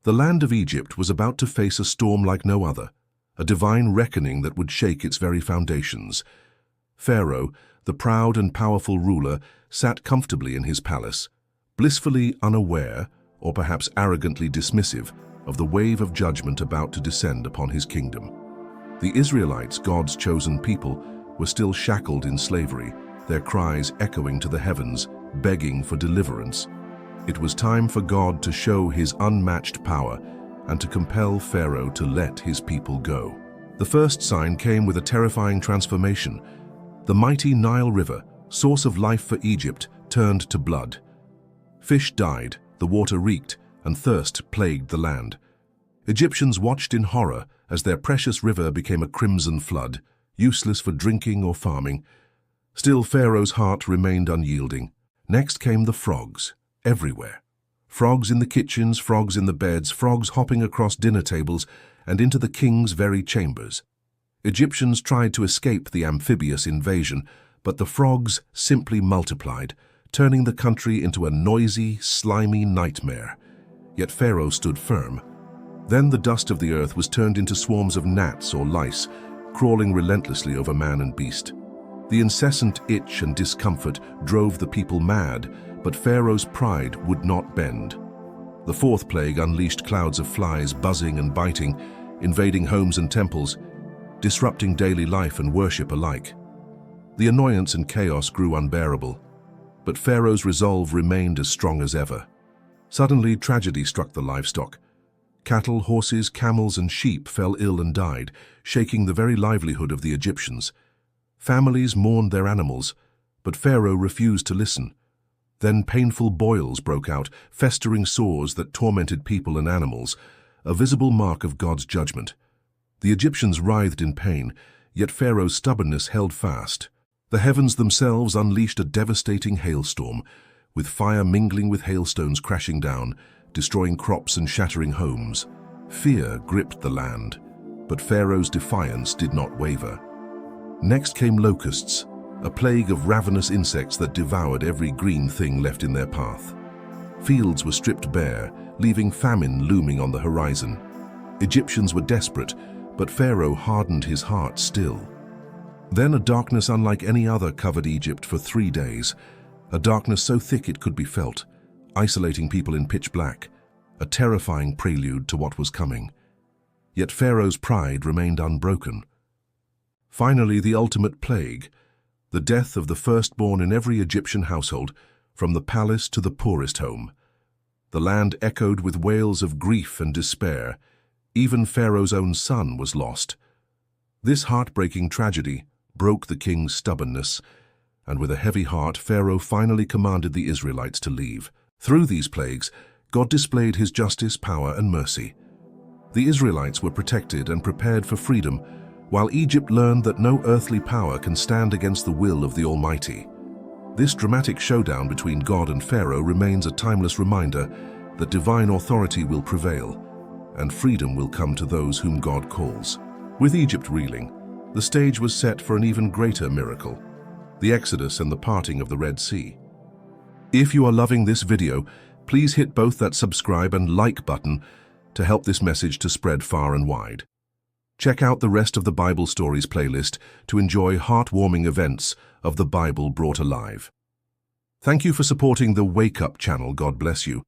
The land of Egypt was about to face a storm like no other, a divine reckoning that would shake its very foundations. Pharaoh, the proud and powerful ruler, sat comfortably in his palace, blissfully unaware, or perhaps arrogantly dismissive, of the wave of judgment about to descend upon his kingdom. The Israelites, God's chosen people, were still shackled in slavery, their cries echoing to the heavens, begging for deliverance. It was time for God to show his unmatched power and to compel Pharaoh to let his people go. The first sign came with a terrifying transformation. The mighty Nile River, source of life for Egypt, turned to blood. Fish died, the water reeked, and thirst plagued the land. Egyptians watched in horror as their precious river became a crimson flood, useless for drinking or farming. Still, Pharaoh's heart remained unyielding. Next came the frogs, everywhere. Frogs in the kitchens, frogs in the beds, frogs hopping across dinner tables and into the king's very chambers. Egyptians tried to escape the amphibious invasion, but the frogs simply multiplied, turning the country into a noisy, slimy nightmare. Yet Pharaoh stood firm. Then the dust of the earth was turned into swarms of gnats or lice, crawling relentlessly over man and beast. The incessant itch and discomfort drove the people mad, but Pharaoh's pride would not bend. The fourth plague unleashed clouds of flies buzzing and biting, invading homes and temples, disrupting daily life and worship alike. The annoyance and chaos grew unbearable, but Pharaoh's resolve remained as strong as ever. Suddenly, tragedy struck the livestock. Cattle, horses, camels, and sheep fell ill and died, shaking the very livelihood of the Egyptians. Families mourned their animals, but Pharaoh refused to listen. Then painful boils broke out, festering sores that tormented people and animals, a visible mark of God's judgment. The Egyptians writhed in pain, yet Pharaoh's stubbornness held fast. The heavens themselves unleashed a devastating hailstorm, with fire mingling with hailstones crashing down, destroying crops and shattering homes. Fear gripped the land, but Pharaoh's defiance did not waver. Next came locusts, a plague of ravenous insects that devoured every green thing left in their path. Fields were stripped bare, leaving famine looming on the horizon. Egyptians were desperate, but Pharaoh hardened his heart still. Then a darkness unlike any other covered Egypt for 3 days, a darkness so thick it could be felt, isolating people in pitch black, a terrifying prelude to what was coming. Yet Pharaoh's pride remained unbroken. Finally, the ultimate plague, the death of the firstborn in every Egyptian household, from the palace to the poorest home. The land echoed with wails of grief and despair. Even Pharaoh's own son was lost. This heartbreaking tragedy broke the king's stubbornness, and with a heavy heart, Pharaoh finally commanded the Israelites to leave. Through these plagues, God displayed his justice, power, and mercy. The Israelites were protected and prepared for freedom, while Egypt learned that no earthly power can stand against the will of the Almighty. This dramatic showdown between God and Pharaoh remains a timeless reminder that divine authority will prevail, and freedom will come to those whom God calls. With Egypt reeling, the stage was set for an even greater miracle, the Exodus and the parting of the Red Sea. If you are loving this video, please hit both that subscribe and like button to help this message to spread far and wide. Check out the rest of the Bible Stories playlist to enjoy heartwarming events of the Bible brought alive. Thank you for supporting the Wake Up channel. God bless you.